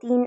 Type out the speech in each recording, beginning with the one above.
3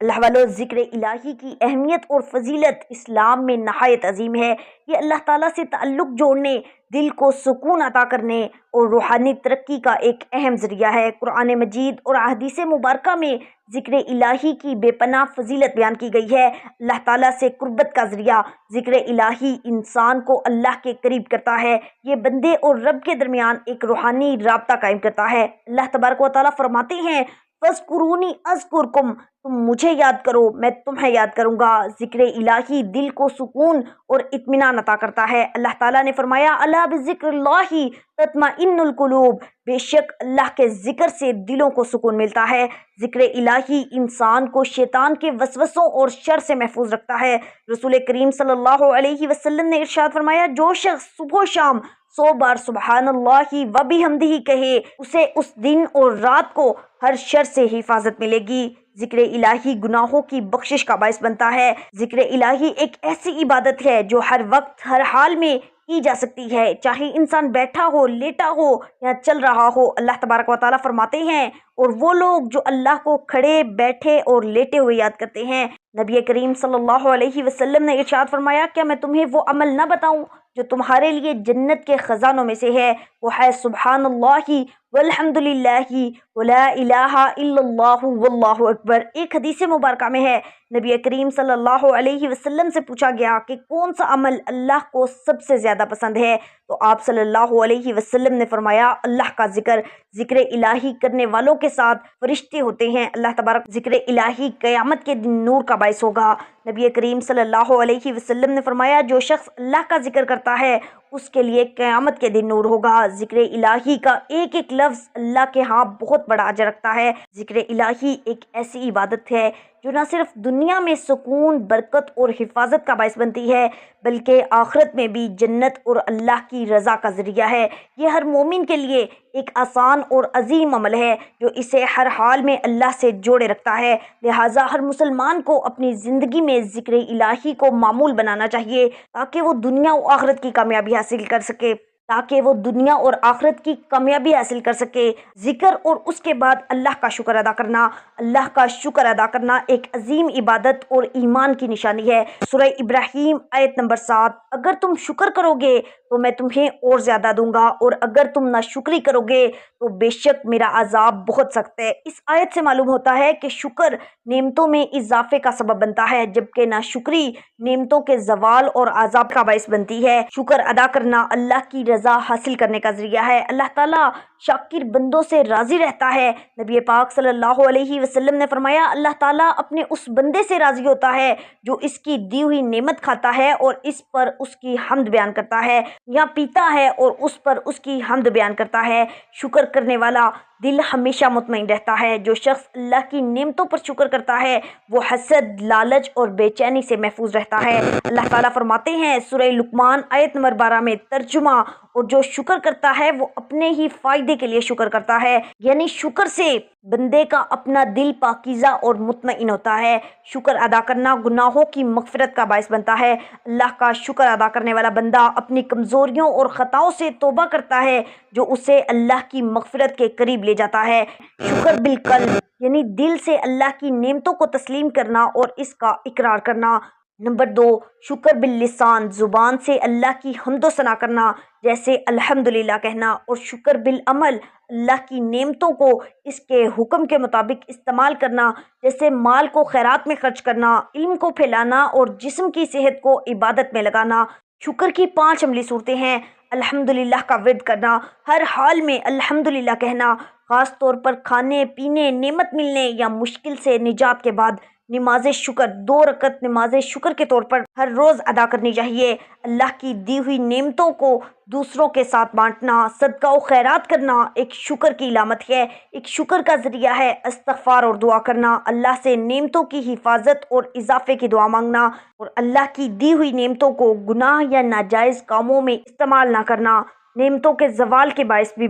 اللہ والو، ذکر الہی کی اہمیت اور فضیلت اسلام میں نہایت عظیم ہے۔ یہ اللہ تعالیٰ سے تعلق جوڑنے، دل کو سکون عطا کرنے اور روحانی ترقی کا ایک اہم ذریعہ ہے۔ قرآن مجید اور احادیث مبارکہ میں ذکر الہی کی بے پناہ فضیلت بیان کی گئی ہے۔ اللہ تعالیٰ سے قربت کا ذریعہ ذکر الہی انسان کو اللہ کے قریب کرتا ہے۔ یہ بندے اور رب کے درمیان ایک روحانی رابطہ قائم کرتا ہے۔ اللہ تبارک و تعالیٰ فرماتے ہیں، فَاذْكُرُونِی أَذْكُرْكُم، تم مجھے یاد کرو میں تمہیں یاد کروں گا۔ ذکر الہی دل کو سکون اور اطمینان عطا کرتا ہے۔ اللہ تعالیٰ نے فرمایا، الا بذکر اللہ تطمئن القلوب، بے شک اللہ کے ذکر سے دلوں کو سکون ملتا ہے۔ ذکر الہی انسان کو شیطان کے وسوسوں اور شر سے محفوظ رکھتا ہے۔ رسول کریم صلی اللہ علیہ وسلم نے ارشاد فرمایا، جو شخص صبح و شام 100 بار سبحان اللہ و بحمدہ کہے، اسے اس دن اور رات کو ہر شر سے حفاظت ملے گی۔ ذکر الہی گناہوں کی بخشش کا باعث بنتا ہے۔ ذکر الہی ایک ایسی عبادت ہے جو ہر وقت ہر حال میں کی جا سکتی ہے، چاہے انسان بیٹھا ہو، لیٹا ہو یا چل رہا ہو۔ اللہ تبارک و تعالیٰ فرماتے ہیں، اور وہ لوگ جو اللہ کو کھڑے، بیٹھے اور لیٹے ہوئے یاد کرتے ہیں۔ نبی کریم صلی اللہ علیہ وسلم نے ارشاد فرمایا، کیا میں تمہیں وہ عمل نہ بتاؤں جو تمہارے لیے جنت کے خزانوں میں سے ہے؟ وہ ہے سبحان اللہ والحمد للہ ولا الہ الا اللہ واللہ اکبر۔ ایک حدیث مبارکہ میں ہے، نبی کریم صلی اللہ علیہ وسلم سے پوچھا گیا کہ کون سا عمل اللہ کو سب سے زیادہ پسند ہے؟ تو آپ صلی اللہ علیہ وسلم نے فرمایا، اللہ کا ذکر۔ ذکر الہی کرنے والوں کے ساتھ فرشتے ہوتے ہیں۔ اللہ تبارک ذکر الہی قیامت کے دن نور کا باعث ہوگا۔ نبی کریم صلی اللہ علیہ وسلم نے فرمایا، جو شخص اللہ کا ذکر کرتا ہے اس کے لیے قیامت کے دن نور ہوگا۔ ذکر الہی کا ایک ایک لفظ اللہ کے ہاں بہت بڑا اجر رکھتا ہے۔ ذکر الہی ایک ایسی عبادت ہے جو نہ صرف دنیا میں سکون، برکت اور حفاظت کا باعث بنتی ہے، بلکہ آخرت میں بھی جنت اور اللہ کی رضا کا ذریعہ ہے۔ یہ ہر مومن کے لیے ایک آسان اور عظیم عمل ہے جو اسے ہر حال میں اللہ سے جوڑے رکھتا ہے۔ لہٰذا ہر مسلمان کو اپنی زندگی میں ذکر الہی کو معمول بنانا چاہیے تاکہ وہ دنیا و آخرت کی کامیابی حاصل کر سکے۔ ذکر اور اس کے بعد اللہ کا شکر ادا کرنا۔ اللہ کا شکر ادا کرنا ایک عظیم عبادت اور ایمان کی نشانی ہے۔ سورہ ابراہیم آیت نمبر 7، اگر تم شکر کرو گے تو میں تمہیں اور زیادہ دوں گا، اور اگر تم ناشکری کرو گے تو بے شک میرا عذاب بہت سخت ہے۔ اس آیت سے معلوم ہوتا ہے کہ شکر نعمتوں میں اضافے کا سبب بنتا ہے، جبکہ ناشکری نعمتوں کے زوال اور عذاب کا باعث بنتی ہے۔ شکر ادا کرنا اللہ کی رضا حاصل کرنے کا ذریعہ ہے۔ اللہ تعالیٰ شاکر بندوں سے راضی رہتا ہے۔ نبی پاک صلی اللہ علیہ وسلم نے فرمایا، اللہ تعالیٰ اپنے اس بندے سے راضی ہوتا ہے جو اس کی دی ہوئی نعمت کھاتا ہے اور اس پر اس کی حمد بیان کرتا ہے، یا پیتا ہے اور اس پر اس کی حمد بیان کرتا ہے۔ شکر کرنے والا دل ہمیشہ مطمئن رہتا ہے۔ جو شخص اللہ کی نعمتوں پر شکر کرتا ہے وہ حسد، لالچ اور بے چینی سے محفوظ رہتا ہے۔ اللہ تعالیٰ فرماتے ہیں سورہ لقمان آیت نمبر 12 میں ترجمہ، اور جو شکر کرتا ہے وہ اپنے ہی فائدے کے لیے شکر کرتا ہے، یعنی شکر سے بندے کا اپنا دل پاکیزہ اور مطمئن ہوتا ہے۔ شکر ادا کرنا گناہوں کی مغفرت کا باعث بنتا ہے۔ اللہ کا شکر ادا کرنے والا بندہ اپنی کمزوریوں اور خطاؤں سے توبہ کرتا ہے جو اسے اللہ کی مغفرت کے قریب لے جاتا ہے۔ شکر بالقلب، یعنی دل سے اللہ کی نعمتوں کو تسلیم کرنا اور اس کا اقرار کرنا۔ نمبر 2، شکر باللسان، زبان سے اللہ کی حمد و ثنا کرنا، جیسے الحمدللہ کہنا، اور شکر بالعمل، اللہ کی نعمتوں کو اس کے حکم کے مطابق استعمال کرنا، جیسے مال کو خیرات میں خرچ کرنا، علم کو پھیلانا اور جسم کی صحت کو عبادت میں لگانا۔ شکر کی 5 عملی صورتیں ہیں۔ الحمدللہ کا ورد کرنا، ہر حال میں الحمدللہ کہنا، خاص طور پر کھانے پینے، نعمت ملنے یا مشکل سے نجات کے بعد۔ نماز شکر، 2 رکعت نماز شکر کے طور پر ہر روز ادا کرنی چاہیے۔ اللہ کی دی ہوئی نعمتوں کو دوسروں کے ساتھ بانٹنا، صدقہ و خیرات کرنا ایک شکر کی علامت ہے، ایک شکر کا ذریعہ ہے۔ استغفار اور دعا کرنا، اللہ سے نعمتوں کی حفاظت اور اضافے کی دعا مانگنا، اور اللہ کی دی ہوئی نعمتوں کو گناہ یا ناجائز کاموں میں استعمال نہ کرنا نعمتوں کے زوال کے باعث بھی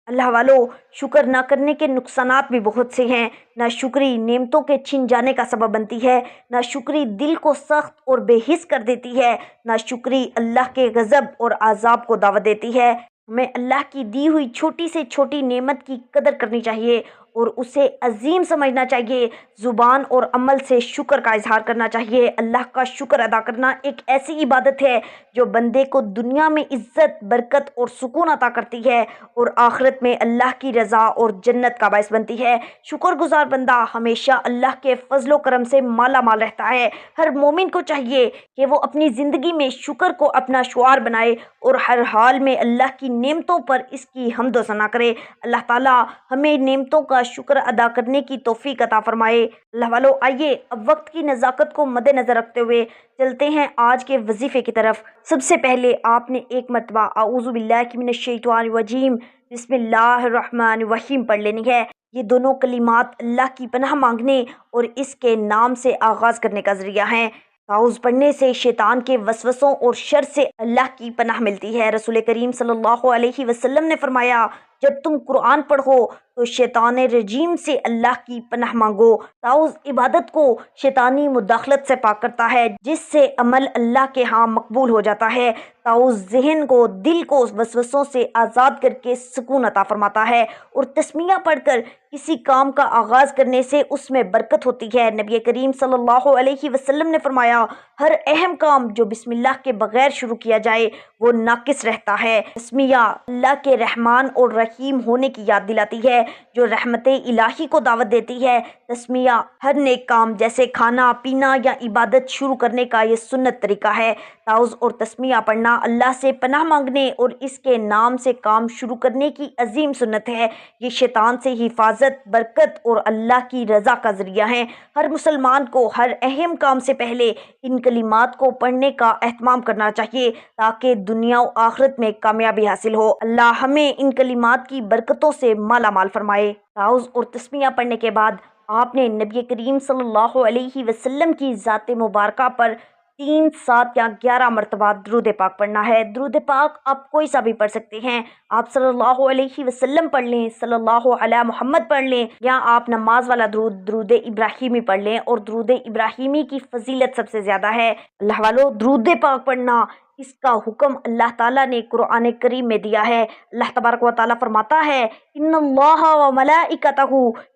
اللہ والو، شکر نہ کرنے کے نقصانات بھی بہت سے ہیں۔ ناشکری نعمتوں کے چھن جانے کا سبب بنتی ہے، ناشکری دل کو سخت اور بے حس کر دیتی ہے، ناشکری اللہ کے غضب اور عذاب کو دعوت دیتی ہے۔ ہمیں اللہ کی دی ہوئی چھوٹی سے چھوٹی نعمت کی قدر کرنی چاہیے اور اسے عظیم سمجھنا چاہیے۔ زبان اور عمل سے شکر کا اظہار کرنا چاہیے۔ اللہ کا شکر ادا کرنا ایک ایسی عبادت ہے جو بندے کو دنیا میں عزت، برکت اور سکون عطا کرتی ہے اور آخرت میں اللہ کی رضا اور جنت کا باعث بنتی ہے۔ شکر گزار بندہ ہمیشہ اللہ کے فضل و کرم سے مالا مال رہتا ہے۔ ہر مومن کو چاہیے کہ وہ اپنی زندگی میں شکر کو اپنا شعار بنائے اور ہر حال میں اللہ کی نعمتوں پر اس کی حمد و ثنا کرے۔ اللہ تعالیٰ ہمیں نعمتوں کا شکر ادا کرنے کی توفیق عطا فرمائے۔ اللہ والو، آئیے اب وقت کی نزاکت کو مد نظر رکھتے ہوئے چلتے ہیں آج کے وظیفے کی طرف۔ سب سے پہلے آپ نے ایک مرتبہ اعوذ باللہ من الشیطان الرجیم بسم اللہ الرحمن الرحیم پڑھ لینی ہے۔ یہ دونوں کلمات اللہ کی پناہ مانگنے اور اس کے نام سے آغاز کرنے کا ذریعہ ہیں۔ تعوذ پڑھنے سے شیطان کے وسوسوں اور شر سے اللہ کی پناہ ملتی ہے۔ رسول کریم صلی اللہ علیہ وسلم نے فرمایا، جب تم قرآن پڑھو تو شیطان رجیم سے اللہ کی پناہ مانگو۔ تعوذ عبادت کو شیطانی مداخلت سے پاک کرتا ہے، جس سے عمل اللہ کے ہاں مقبول ہو جاتا ہے۔ تعوذ ذہن کو، دل کو وسوسوں سے آزاد کر کے سکون عطا فرماتا ہے اور تسمیہ پڑھ کر کسی کام کا آغاز کرنے سے اس میں برکت ہوتی ہے۔ نبی کریم صلی اللہ علیہ وسلم نے فرمایا، ہر اہم کام جو بسم اللہ کے بغیر شروع کیا جائے وہ ناقص رہتا ہے۔ تسمیہ اللہ کے رحمان اور رحیم ہونے کی یاد دلاتی ہے، جو رحمت الہی کو دعوت دیتی ہے۔ تسمیہ ہر نیک کام جیسے کھانا پینا یا عبادت شروع کرنے کا یہ سنت طریقہ ہے۔ تعوذ اور تسمیہ پڑھنا اللہ سے پناہ مانگنے اور اس کے نام سے کام شروع کرنے کی عظیم سنت ہے۔ یہ شیطان سے حفاظت، برکت اور اللہ کی رضا کا ذریعہ ہیں۔ ہر مسلمان کو ہر اہم کام سے پہلے ان کلمات کو پڑھنے کا اہتمام کرنا چاہیے تاکہ دنیا و آخرت میں کامیابی حاصل ہو۔ اللہ ہمیں ان کلمات کی برکتوں سے مالا مال فرمائے۔ تعوذ اور تسمیہ پڑھنے کے بعد آپ نے نبی کریم صلی اللہ علیہ وسلم کی ذات مبارکہ پر 3، 7 یا 11 مرتبہ درود پاک پڑھنا ہے۔ درود پاک آپ کوئی سا بھی پڑھ سکتے ہیں۔ آپ صلی اللہ علیہ وسلم پڑھ لیں، صلی اللہ علیہ محمد پڑھ لیں، یا آپ نماز والا درود ابراہیمی پڑھ لیں، اور درود ابراہیمی کی فضیلت سب سے زیادہ ہے۔ اللہ والو، درود پاک پڑھنا اس کا حکم اللہ تعالیٰ نے قرآن کریم میں دیا ہے۔ اللہ تبارک و تعالیٰ فرماتا ہے، ان اللہ و ملائکتہ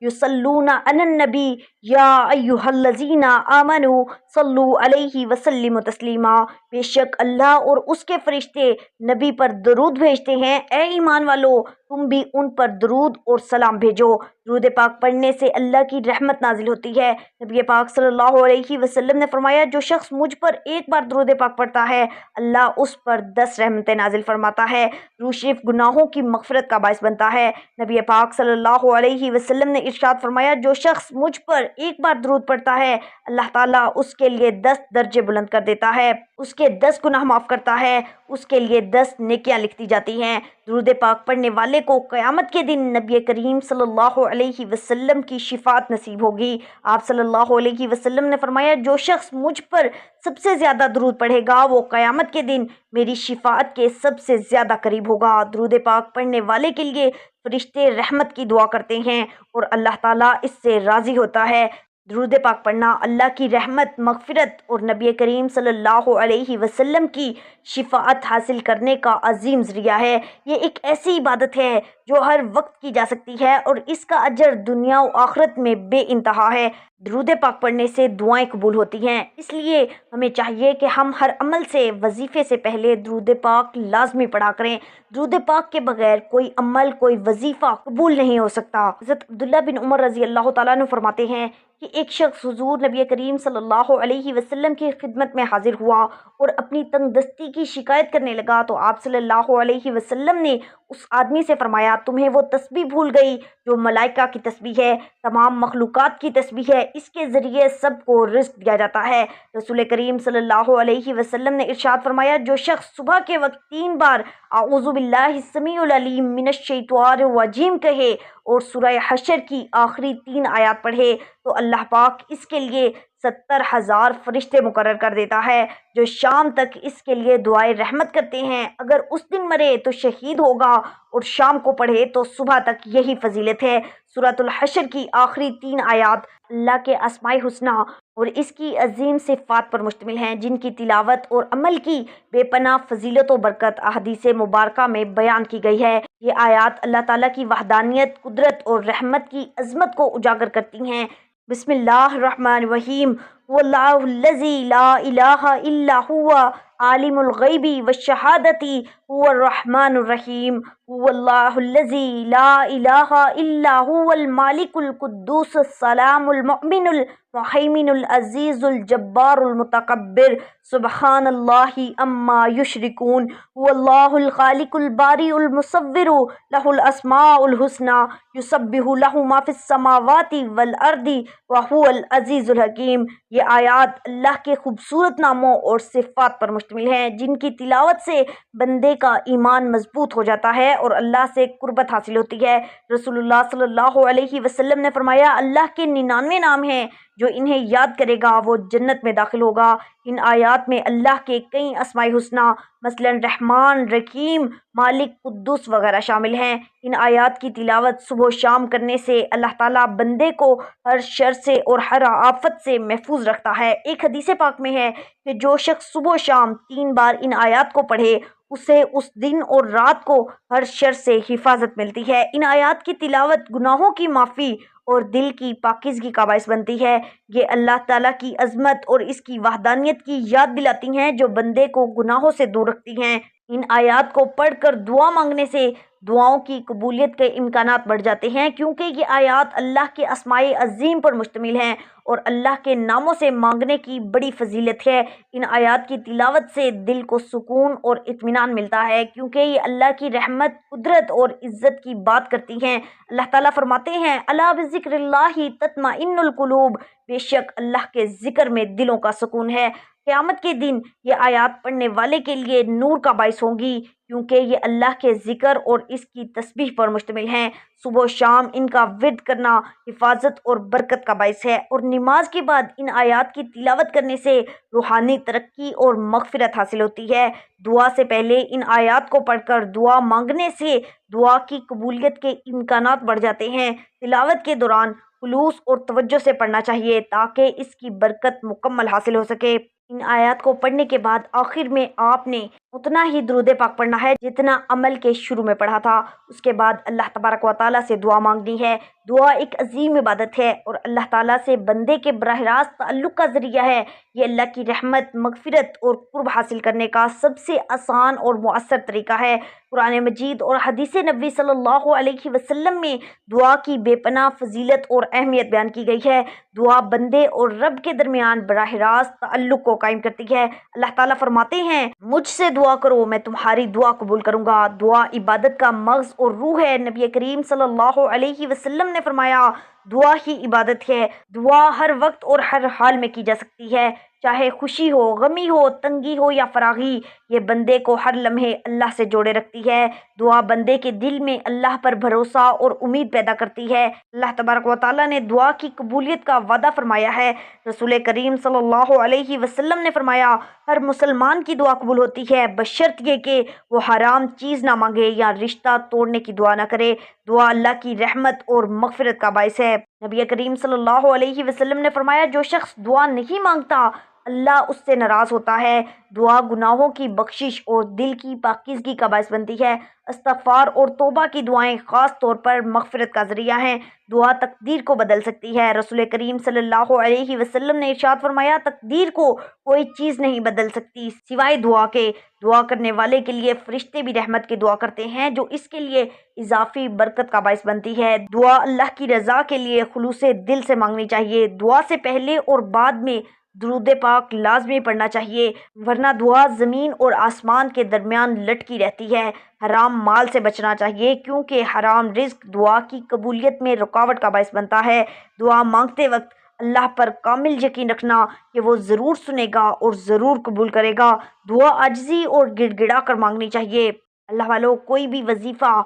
یصلون علی النبی یا ایھا الذین آمنوا صلوا علیہ وسلموا تسلیما۔ بے شک اللہ اور اس کے فرشتے نبی پر درود بھیجتے ہیں۔ اے ایمان والو، تم بھی ان پر درود اور سلام بھیجو۔ درود پاک پڑھنے سے اللہ کی رحمت نازل ہوتی ہے۔ نبی پاک صلی اللہ علیہ وسلم نے فرمایا، جو شخص مجھ پر ایک بار درود پاک پڑھتا ہے اللہ اس پر 10 رحمتیں نازل فرماتا ہے۔ روح شریف گناہوں کی مغفرت کا باعث بنتا ہے۔ نبی پاک صلی اللہ علیہ وسلم نے ارشاد فرمایا، جو شخص مجھ پر ایک بار درود پڑھتا ہے اللہ تعالیٰ اس کے لیے 10 درجے بلند کر دیتا ہے، اس کے 10 گناہ معاف کرتا ہے، اس کے لیے 10 نیکیاں لکھتی جاتی ہیں۔ درود پاک پڑھنے والے کو قیامت کے دن نبی کریم صلی اللہ علیہ وسلم کی شفاعت نصیب ہوگی۔ آپ صلی اللہ علیہ وسلم نے فرمایا، جو شخص مجھ پر سب سے زیادہ درود پڑھے گا وہ قیامت کے دن میری شفاعت کے سب سے زیادہ قریب ہوگا۔ درود پاک پڑھنے والے کے لیے فرشتے رحمت کی دعا کرتے ہیں اور اللہ تعالیٰ اس سے راضی ہوتا ہے۔ درود پاک پڑھنا اللہ کی رحمت، مغفرت اور نبی کریم صلی اللہ علیہ وسلم کی شفاعت حاصل کرنے کا عظیم ذریعہ ہے۔ یہ ایک ایسی عبادت ہے جو ہر وقت کی جا سکتی ہے اور اس کا اجر دنیا و آخرت میں بے انتہا ہے۔ درود پاک پڑھنے سے دعائیں قبول ہوتی ہیں، اس لیے ہمیں چاہیے کہ ہم ہر عمل سے، وظیفے سے پہلے درود پاک لازمی پڑھا کریں۔ درود پاک کے بغیر کوئی عمل، کوئی وظیفہ قبول نہیں ہو سکتا۔ حضرت عبداللہ بن عمر رضی اللہ تعالیٰ عنہ فرماتے ہیں کہ ایک شخص حضور نبی کریم صلی اللہ علیہ وسلم کی خدمت میں حاضر ہوا اور اپنی تنگ دستی کی شکایت کرنے لگا تو آپ صلی اللہ علیہ وسلم نے اس آدمی سے فرمایا، تمہیں وہ تسبیح بھول گئی جو ملائکہ کی تسبیح ہے، تمام مخلوقات کی تسبیح ہے، اس کے ذریعے سب کو رزق دیا جاتا ہے۔ رسول کریم صلی اللہ علیہ وسلم نے ارشاد فرمایا، جو شخص صبح کے وقت 3 بار اعوذ باللہ السمیع العلیم من الشیطان الرجیم کہے اور سورہ حشر کی آخری 3 آیات پڑھے تو اللہ پاک اس کے لیے 70,000 فرشتے مقرر کر دیتا ہے جو شام تک اس کے لیے دعائے رحمت کرتے ہیں۔ اگر اس دن مرے تو شہید ہوگا اور شام کو پڑھے تو صبح تک یہی فضیلت ہے۔ سورۃ الحشر کی آخری 3 آیات اللہ کے اسماء الحسنی اور اس کی عظیم صفات پر مشتمل ہیں، جن کی تلاوت اور عمل کی بے پناہ فضیلت و برکت احادیث مبارکہ میں بیان کی گئی ہے۔ یہ آیات اللہ تعالیٰ کی وحدانیت، قدرت اور رحمت کی عظمت کو اجاگر کرتی ہیں۔ بسم اللہ الرحمن الرحیم۔ واللہ الذی لا الہ الا هو عالم الغیب والشہادۃ هو الرحمن الرحیم۔ واللہ الذی لا الہ الا هو المالک القدوس السلام المؤمن المہیمن العزیز الجبار المتکبر سبحان اللہ عما یشرکون۔ واللہ الخالق الباری المصور لہ الاسماء الحسنی یسبح لہ ما فی السماوات والارض وہو العزیز الحکیم۔ یہ آیات اللہ کے خوبصورت ناموں اور صفات پر مشتمل ہیں جن کی تلاوت سے بندے کا ایمان مضبوط ہو جاتا ہے اور اللہ سے قربت حاصل ہوتی ہے۔ رسول اللہ صلی اللہ علیہ وسلم نے فرمایا، اللہ کے 99 نام ہیں، جو انہیں یاد کرے گا وہ جنت میں داخل ہوگا۔ ان آیات میں اللہ کے کئی اسماء حسنی مثلا رحمان، رحیم، مالک، قدوس وغیرہ شامل ہیں۔ ان آیات کی تلاوت صبح و شام کرنے سے اللہ تعالیٰ بندے کو ہر شر سے اور ہر آفت سے محفوظ رکھتا ہے۔ ایک حدیث پاک میں ہے کہ جو شخص صبح و شام 3 بار ان آیات کو پڑھے اسے اس دن اور رات کو ہر شر سے حفاظت ملتی ہے۔ ان آیات کی تلاوت گناہوں کی معافی اور دل کی پاکیزگی کا باعث بنتی ہے۔ یہ اللہ تعالیٰ کی عظمت اور اس کی وحدانیت کی یاد دلاتی ہیں جو بندے کو گناہوں سے دور رکھتی ہیں۔ ان آیات کو پڑھ کر دعا مانگنے سے دعاؤں کی قبولیت کے امکانات بڑھ جاتے ہیں، کیونکہ یہ آیات اللہ کے اسماء عظیم پر مشتمل ہیں اور اللہ کے ناموں سے مانگنے کی بڑی فضیلت ہے۔ ان آیات کی تلاوت سے دل کو سکون اور اطمینان ملتا ہے، کیونکہ یہ اللہ کی رحمت، قدرت اور عزت کی بات کرتی ہیں۔ اللہ تعالیٰ فرماتے ہیں، الا بذکر اللہ تطمئن القلوب، بے شک اللہ کے ذکر میں دلوں کا سکون ہے۔ قیامت کے دن یہ آیات پڑھنے والے کے لیے نور کا باعث ہوں گی، کیونکہ یہ اللہ کے ذکر اور اس کی تسبیح پر مشتمل ہیں۔ صبح و شام ان کا ورد کرنا حفاظت اور برکت کا باعث ہے، اور نماز کے بعد ان آیات کی تلاوت کرنے سے روحانی ترقی اور مغفرت حاصل ہوتی ہے۔ دعا سے پہلے ان آیات کو پڑھ کر دعا مانگنے سے دعا کی قبولیت کے امکانات بڑھ جاتے ہیں۔ تلاوت کے دوران خلوص اور توجہ سے پڑھنا چاہیے تاکہ اس کی برکت مکمل حاصل ہو سکے۔ ان آیات کو پڑھنے کے بعد آخر میں آپ نے اتنا ہی درود پاک پڑھنا ہے جتنا عمل کے شروع میں پڑھا تھا۔ اس کے بعد اللہ تبارک و تعالیٰ سے دعا مانگنی ہے۔ دعا ایک عظیم عبادت ہے اور اللہ تعالیٰ سے بندے کے براہ راست تعلق کا ذریعہ ہے۔ یہ اللہ کی رحمت، مغفرت اور قرب حاصل کرنے کا سب سے آسان اور مؤثر طریقہ ہے۔ قرآن مجید اور حدیث نبوی صلی اللہ علیہ وسلم میں دعا کی بے پناہ فضیلت اور اہمیت بیان کی گئی ہے۔ دعا بندے اور رب کے درمیان براہ راست تعلق کو قائم کرتی ہے۔ اللہ تعالیٰ فرماتے ہیں، مجھ سے دعا کرو میں تمہاری دعا قبول کروں گا۔ دعا عبادت کا مغز اور روح ہے۔ نبی کریم صلی اللہ علیہ وسلم نے فرمایا، دعا ہی عبادت ہے۔ دعا ہر وقت اور ہر حال میں کی جا سکتی ہے، چاہے خوشی ہو، غمی ہو، تنگی ہو یا فراغی۔ یہ بندے کو ہر لمحے اللہ سے جوڑے رکھتی ہے۔ دعا بندے کے دل میں اللہ پر بھروسہ اور امید پیدا کرتی ہے۔ اللہ تبارک و تعالیٰ نے دعا کی قبولیت کا وعدہ فرمایا ہے۔ رسول کریم صلی اللہ علیہ وسلم نے فرمایا، ہر مسلمان کی دعا قبول ہوتی ہے بشرط یہ کہ وہ حرام چیز نہ مانگے یا رشتہ توڑنے کی دعا نہ کرے۔ دعا اللہ کی رحمت اور مغفرت کا باعث ہے۔ نبی کریم صلی اللہ علیہ وسلم نے فرمایا، جو شخص دعا نہیں مانگتا اللہ اس سے ناراض ہوتا ہے۔ دعا گناہوں کی بخشش اور دل کی پاکیزگی کا باعث بنتی ہے۔ استغفار اور توبہ کی دعائیں خاص طور پر مغفرت کا ذریعہ ہیں۔ دعا تقدیر کو بدل سکتی ہے۔ رسول کریم صلی اللہ علیہ وسلم نے ارشاد فرمایا، تقدیر کو کوئی چیز نہیں بدل سکتی سوائے دعا کے۔ دعا کرنے والے کے لیے فرشتے بھی رحمت کی دعا کرتے ہیں، جو اس کے لیے اضافی برکت کا باعث بنتی ہے۔ دعا اللہ کی رضا کے لیے خلوص دل سے مانگنی چاہیے۔ دعا سے پہلے اور بعد میں درود پاک لازمی پڑھنا چاہیے، ورنہ دعا زمین اور آسمان کے درمیان لٹکی رہتی ہے۔ حرام مال سے بچنا چاہیے، کیونکہ حرام رزق دعا کی قبولیت میں رکاوٹ کا باعث بنتا ہے۔ دعا مانگتے وقت اللہ پر کامل یقین رکھنا کہ وہ ضرور سنے گا اور ضرور قبول کرے گا۔ دعا عاجزی اور گڑ گڑا کر مانگنی چاہیے۔ اللہ والوں، کوئی بھی وظیفہ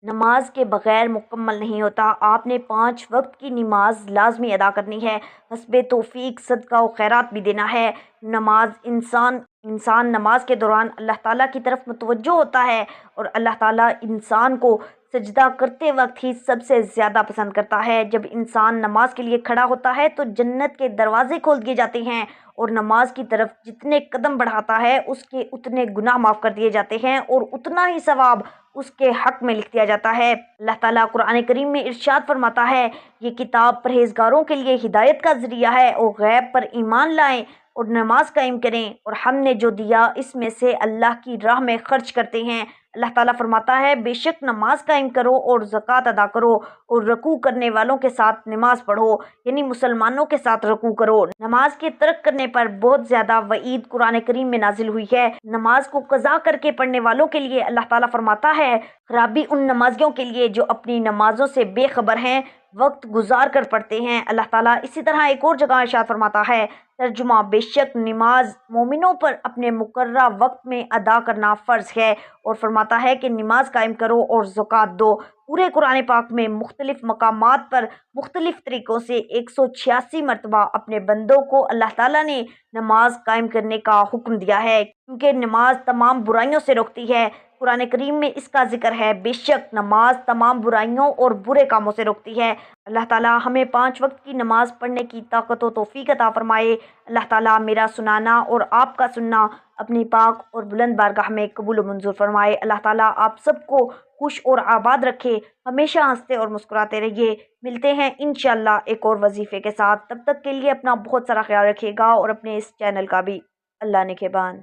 نماز کے بغیر مکمل نہیں ہوتا۔ آپ نے 5 وقت کی نماز لازمی ادا کرنی ہے، حسب توفیق صدقہ و خیرات بھی دینا ہے۔ انسان نماز کے دوران اللہ تعالیٰ کی طرف متوجہ ہوتا ہے اور اللہ تعالیٰ انسان کو سجدہ کرتے وقت ہی سب سے زیادہ پسند کرتا ہے۔ جب انسان نماز کے لیے کھڑا ہوتا ہے تو جنت کے دروازے کھول دیے جاتے ہیں اور نماز کی طرف جتنے قدم بڑھاتا ہے اس کے اتنے گناہ معاف کر دیے جاتے ہیں اور اتنا ہی ثواب اس کے حق میں لکھ دیا جاتا ہے۔ اللہ تعالیٰ قرآن کریم میں ارشاد فرماتا ہے، یہ کتاب پرہیزگاروں کے لیے ہدایت کا ذریعہ ہے، اور غیب پر ایمان لائیں اور نماز قائم کریں، اور ہم نے جو دیا اس میں سے اللہ کی راہ میں خرچ کرتے ہیں۔ اللہ تعالیٰ فرماتا ہے، بے شک نماز قائم کرو اور زکوٰۃ ادا کرو، اور رکوع کرنے والوں کے ساتھ نماز پڑھو، یعنی مسلمانوں کے ساتھ رکوع کرو۔ نماز کے ترک کرنے پر بہت زیادہ وعید قرآن کریم میں نازل ہوئی ہے۔ نماز کو قضا کر کے پڑھنے والوں کے لیے اللہ تعالیٰ فرماتا ہے، خرابی ان نمازیوں کے لیے جو اپنی نمازوں سے بے خبر ہیں، وقت گزار کر پڑھتے ہیں۔ اللہ تعالیٰ اسی طرح ایک اور جگہ ارشاد فرماتا ہے، ترجمہ، بے شک نماز مومنوں پر اپنے مقررہ وقت میں ادا کرنا فرض ہے، اور فرماتا ہے کہ نماز قائم کرو اور زکوٰۃ دو۔ پورے قرآن پاک میں مختلف مقامات پر مختلف طریقوں سے 186 مرتبہ اپنے بندوں کو اللہ تعالیٰ نے نماز قائم کرنے کا حکم دیا ہے، کیونکہ نماز تمام برائیوں سے روکتی ہے۔ قرآن کریم میں اس کا ذکر ہے، بے شک نماز تمام برائیوں اور برے کاموں سے روکتی ہے۔ اللہ تعالیٰ ہمیں 5 وقت کی نماز پڑھنے کی طاقت و توفیق عطا فرمائے۔ اللہ تعالیٰ میرا سنانا اور آپ کا سننا اپنی پاک اور بلند بارگاہ میں قبول و منظور فرمائے۔ اللہ تعالیٰ آپ سب کو خوش اور آباد رکھے، ہمیشہ ہنستے اور مسکراتے رہیے۔ ملتے ہیں انشاءاللہ ایک اور وظیفے کے ساتھ، تب تک کے لیے اپنا بہت سارا خیال رکھیے گا، اور اپنے اس چینل کا بھی۔ اللہ نگہبان۔